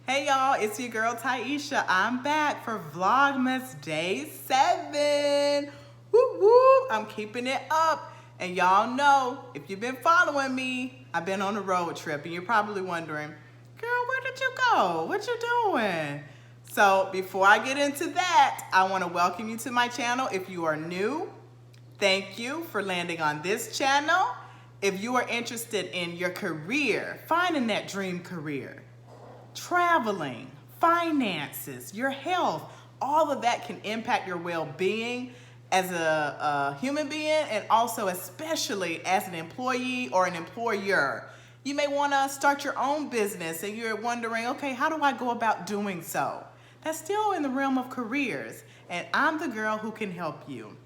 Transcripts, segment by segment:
Hey y'all, it's your girl Taisha. I'm back for Vlogmas Day 7. Woo woo, I'm keeping it up. And y'all know, if you've been following me, I've been on a road trip and you're probably wondering, girl, where did you go? What you doing? So before I get into that, I want to welcome you to my channel. If you are new, thank you for landing on this channel. If you are interested in your career, finding that dream career, traveling, finances, your health, all of that can impact your well-being as a human being and also especially as an employee or an employer. You may want to start your own business and you're wondering, okay, how do I go about doing so? That's still in the realm of careers, and I'm the girl who can help you.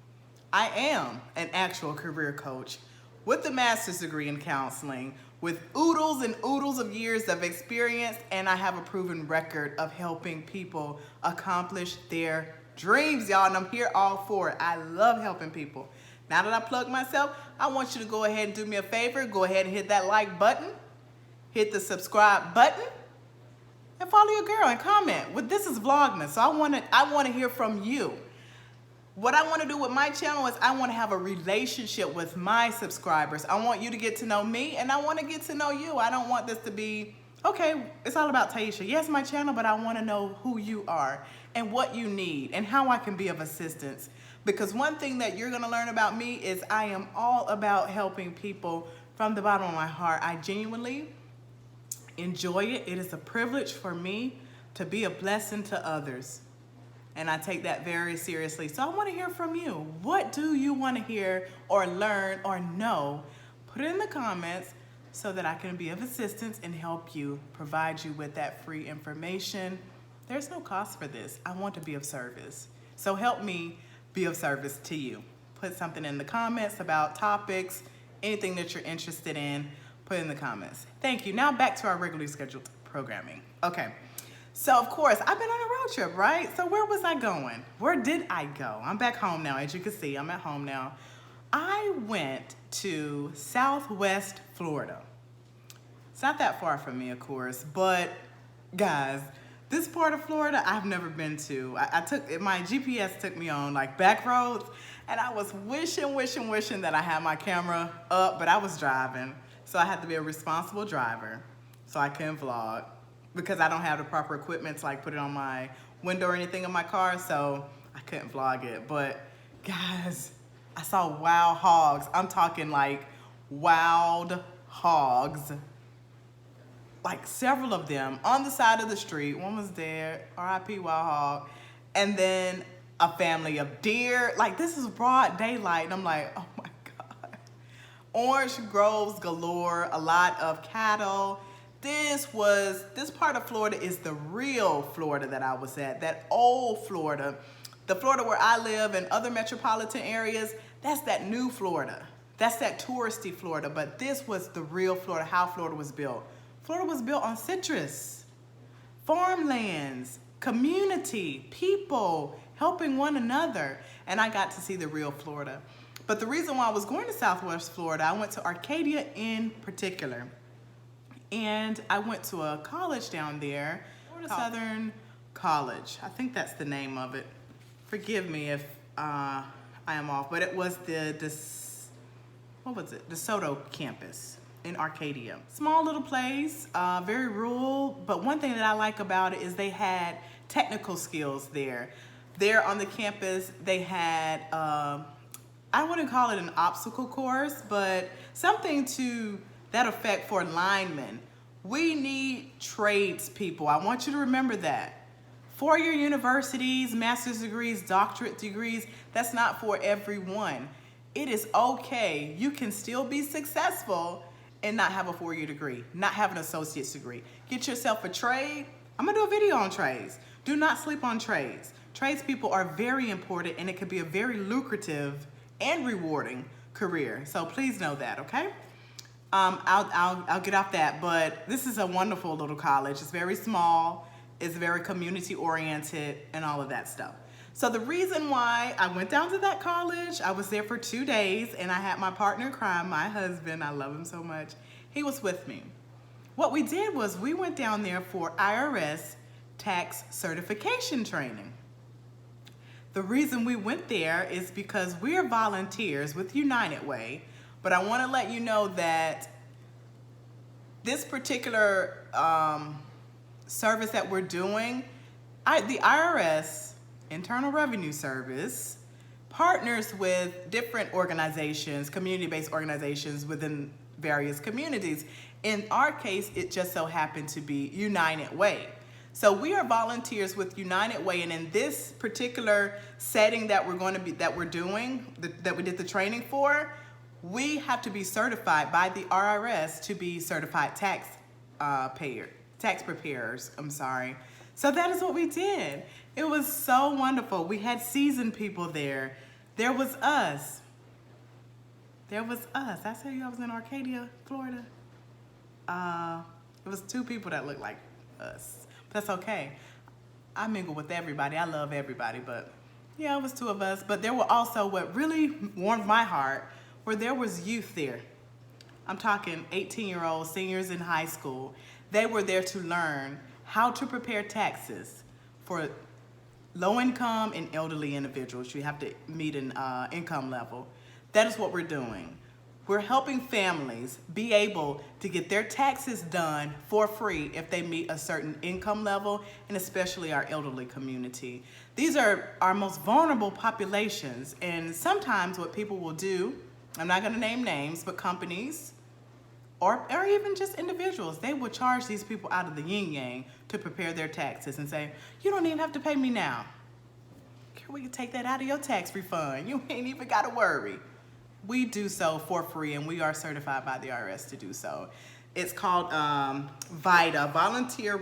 I am an actual career coach with a master's degree in counseling, with oodles and oodles of years of experience, and I have a proven record of helping people accomplish their dreams, y'all, and I'm here all for it. I love helping people. Now that I plug myself, I want you to go ahead and do me a favor. Go ahead and hit that like button, hit the subscribe button, and follow your girl and comment. Well, this is Vlogmas, so I want to hear from you. What I want to do with my channel is I want to have a relationship with my subscribers. I want you to get to know me, and I want to get to know you. I don't want this to be, okay, it's all about Taisha. Yes, my channel, but I want to know who you are and what you need and how I can be of assistance. Because one thing that you're going to learn about me is I am all about helping people from the bottom of my heart. I genuinely enjoy it. It is a privilege for me to be a blessing to others. And I take that very seriously. So I want to hear from you. What do you want to hear or learn or know? Put it in the comments so that I can be of assistance and help you, provide you with that free information. There's no cost for this. I want to be of service. So help me be of service to you. Put something in the comments about topics, anything that you're interested in, put in the comments. Thank you. Now back to our regularly scheduled programming. Okay. So of course, I've been on a road trip, right? So where was I going? Where did I go? I'm back home now. As you can see, I'm at home now. I went to Southwest Florida. It's not that far from me, of course, but guys, this part of Florida I've never been to. My GPS took me on like back roads, and I was wishing that I had my camera up, but I was driving. So I had to be a responsible driver, so I couldn't vlog, because I don't have the proper equipment to like put it on my window or anything in my car, so I couldn't vlog it. But guys, I saw wild hogs. I'm talking like wild hogs. Like several of them on the side of the street. One was dead, RIP wild hog. And then a family of deer. Like this is broad daylight, and I'm like, oh my God. Orange groves galore, a lot of cattle. This part of Florida is the real Florida that I was at, that old Florida. The Florida where I live and other metropolitan areas, that's that new Florida. That's that touristy Florida, but this was the real Florida, how Florida was built. Florida was built on citrus, farmlands, community, people, helping one another, and I got to see the real Florida. But the reason why I was going to Southwest Florida, I went to Arcadia in particular. And I went to a college down there, Florida Southern College. I think that's the name of it. Forgive me if I am off, but it was the Soto campus in Arcadia. Small little place, very rural, but one thing that I like about it is they had technical skills there. There on the campus, they had, I wouldn't call it an obstacle course, but something to that effect for linemen. We need tradespeople. I want you to remember that. Four-year universities, master's degrees, doctorate degrees, that's not for everyone. It is okay. You can still be successful and not have a four-year degree, not have an associate's degree. Get yourself a trade. I'm gonna do a video on trades. Do not sleep on trades. Tradespeople are very important, and it could be a very lucrative and rewarding career. So please know that, okay? I'll get off that, but this is a wonderful little college. It's very small, it's very community oriented, and all of that stuff. So the reason why I went down to that college, I was there for 2 days, and I had my partner in crime, my husband, I love him so much, he was with me. what we did was we went down there for IRS tax certification training. The reason we went there is because we're volunteers with United Way, but I want to let you know that this particular service that we're doing, the IRS, Internal Revenue Service, partners with different organizations, community-based organizations within various communities. In our case, it just so happened to be United Way. So we are volunteers with United Way, and in this particular setting that we're doing, that we did the training for, we have to be certified by the IRS to be certified tax preparers. So that is what we did. It was so wonderful. We had seasoned people there. There was us. Did I tell you I was in Arcadia, Florida? It was 2 people that looked like us. That's okay. I mingle with everybody. I love everybody, but yeah, it was 2 of us. But there were also, what really warmed my heart, where there was youth there. I'm talking 18-year-olds, seniors in high school. They were there to learn how to prepare taxes for low-income and elderly individuals. You have to meet an income level. That is what we're doing. We're helping families be able to get their taxes done for free if they meet a certain income level, and especially our elderly community. These are our most vulnerable populations, and sometimes what people will do, I'm not gonna name names, but companies, or even just individuals, they will charge these people out of the yin-yang to prepare their taxes and say, you don't even have to pay me now. We can take that out of your tax refund. You ain't even gotta worry. We do so for free, and we are certified by the IRS to do so. It's called Vita, Volunteer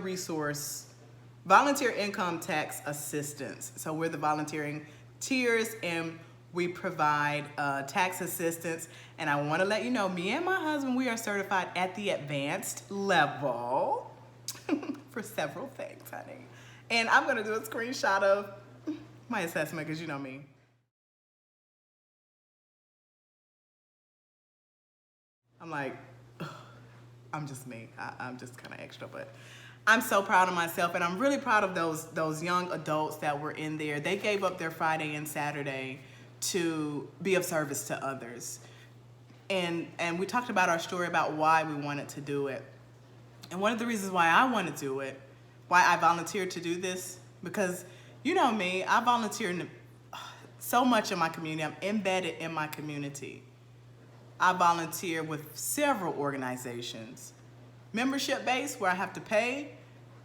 Income Tax Assistance. So we're the volunteering tiers, and we provide tax assistance. And I wanna let you know, me and my husband, we are certified at the advanced level for several things, honey. And I'm gonna do a screenshot of my assessment, because you know me. I'm like, ugh, I'm just me. I'm just kind of extra, but I'm so proud of myself, and I'm really proud of those young adults that were in there. They gave up their Friday and Saturday to be of service to others. And we talked about our story about why we wanted to do it. And one of the reasons why I want to do it, why I volunteered to do this, because you know me, I volunteer in so much in my community. I'm embedded in my community. I volunteer with several organizations, membership-based where I have to pay,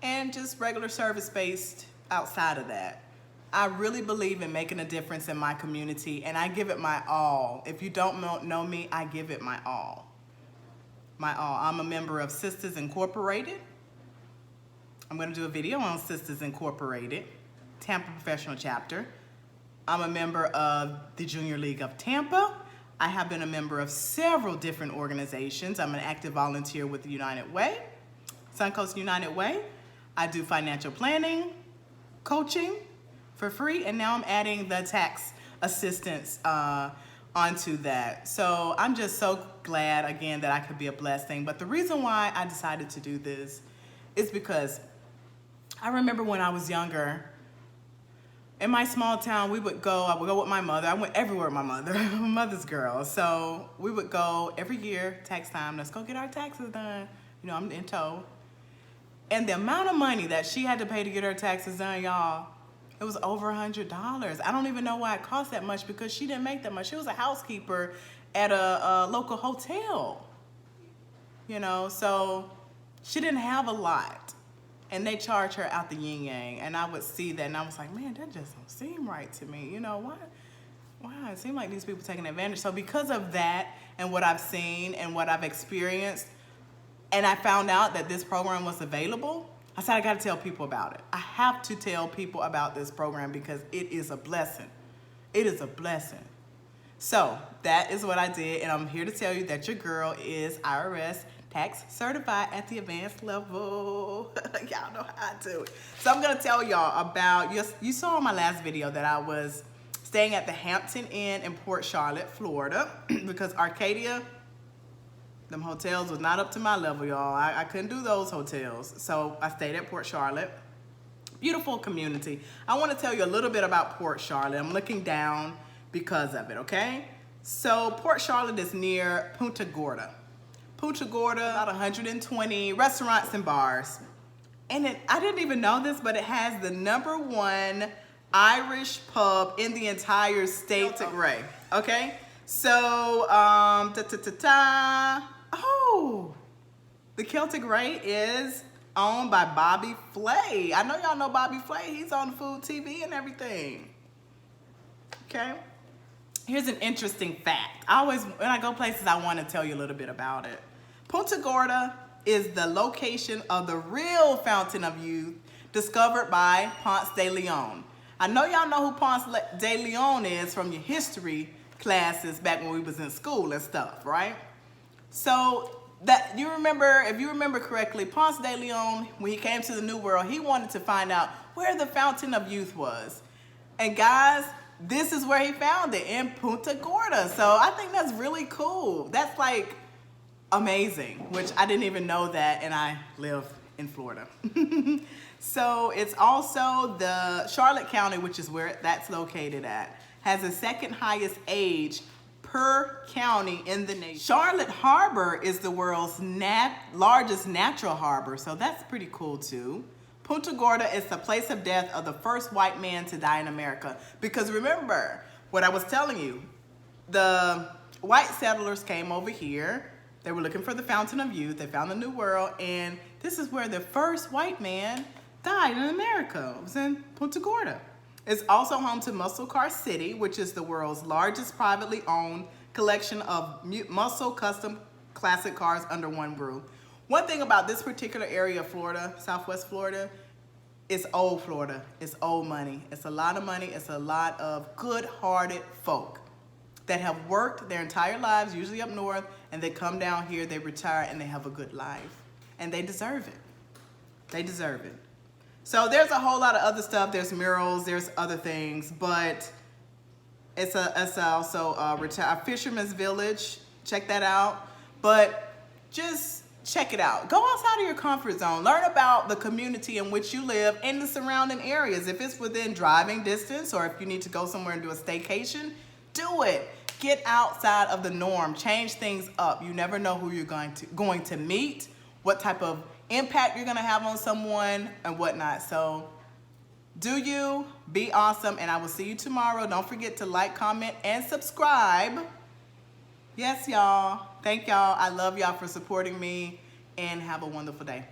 and just regular service-based outside of that. I really believe in making a difference in my community, and I give it my all. If you don't know me, I give it my all. My all. I'm a member of Sisters Incorporated. I'm going to do a video on Sisters Incorporated, Tampa Professional Chapter. I'm a member of the Junior League of Tampa. I have been a member of several different organizations. I'm an active volunteer with the United Way, Suncoast United Way. I do financial planning, coaching for free, and now I'm adding the tax assistance onto that. So I'm just so glad, again, that I could be a blessing. But the reason why I decided to do this is because I remember when I was younger, in my small town, I would go with my mother. I went everywhere with my mother. I'm a mother's girl. So we would go every year, tax time, let's go get our taxes done. You know, I'm in tow. And the amount of money that she had to pay to get her taxes done, y'all, it was over $100. I don't even know why it cost that much, because she didn't make that much. She was a housekeeper at a local hotel, you know, so she didn't have a lot. And they charge her out the yin yang, and I would see that, and I was like, man, that just don't seem right to me. You know, why? It seemed like these people taking advantage. So because of that, and what I've seen and what I've experienced, and I found out that this program was available, I said I got to tell people about it. I have to tell people about this program because it is a blessing. It is a blessing. So that is what I did, and I'm here to tell you that your girl is IRS tax certified at the advanced level. Y'all know how I do it. So I'm gonna tell y'all about, you saw in my last video that I was staying at the Hampton Inn in Port Charlotte, Florida, because Arcadia, Them hotels was not up to my level, y'all. I couldn't do those hotels. So I stayed at Port Charlotte. Beautiful community. I want to tell you a little bit about Port Charlotte. I'm looking down because of it, okay? So Port Charlotte is near Punta Gorda. Punta Gorda, about 120 restaurants and bars. And I didn't even know this, but it has the #1 Irish pub in the entire state of Gray, okay? So, oh, the Celtic Ray is owned by Bobby Flay. I know y'all know Bobby Flay. He's on Food TV and everything. Okay. Here's an interesting fact. When I go places, I want to tell you a little bit about it. Punta Gorda is the location of the real Fountain of Youth discovered by Ponce de Leon. I know y'all know who Ponce de Leon is from your history classes back when we was in school and stuff, right? So if you remember correctly, Ponce de Leon, when he came to the New World, he wanted to find out where the Fountain of Youth was. And guys, this is where he found it, in Punta Gorda. So I think that's really cool. That's like amazing, which I didn't even know that, and I live in Florida. So it's also the Charlotte County, which is where that's located at, has the second highest age per county in the nation. Charlotte Harbor is the world's largest natural harbor, so that's pretty cool too. Punta Gorda is the place of death of the first white man to die in America. Because remember what I was telling you, the white settlers came over here. They were looking for the Fountain of Youth. They found the New World, and this is where the first white man died in America. It was in Punta Gorda. It's also home to Muscle Car City, which is the world's largest privately owned collection of muscle custom classic cars under one roof. One thing about this particular area of Florida, Southwest Florida, it's old Florida. It's old money. It's a lot of money. It's a lot of good-hearted folk that have worked their entire lives, usually up north, and they come down here, they retire, and they have a good life. And they deserve it. They deserve it. So there's a whole lot of other stuff. There's murals, there's other things, but it's also a fisherman's village. Check that out. But just check it out. Go outside of your comfort zone. Learn about the community in which you live and the surrounding areas. If it's within driving distance, or if you need to go somewhere and do a staycation, do it. Get outside of the norm. Change things up. You never know who you're going to meet, what type of impact you're going to have on someone, and whatnot. So do you, be awesome, and I will see you tomorrow. Don't forget to like, comment, and subscribe. Yes, y'all. Thank y'all. I love y'all for supporting me, and have a wonderful day.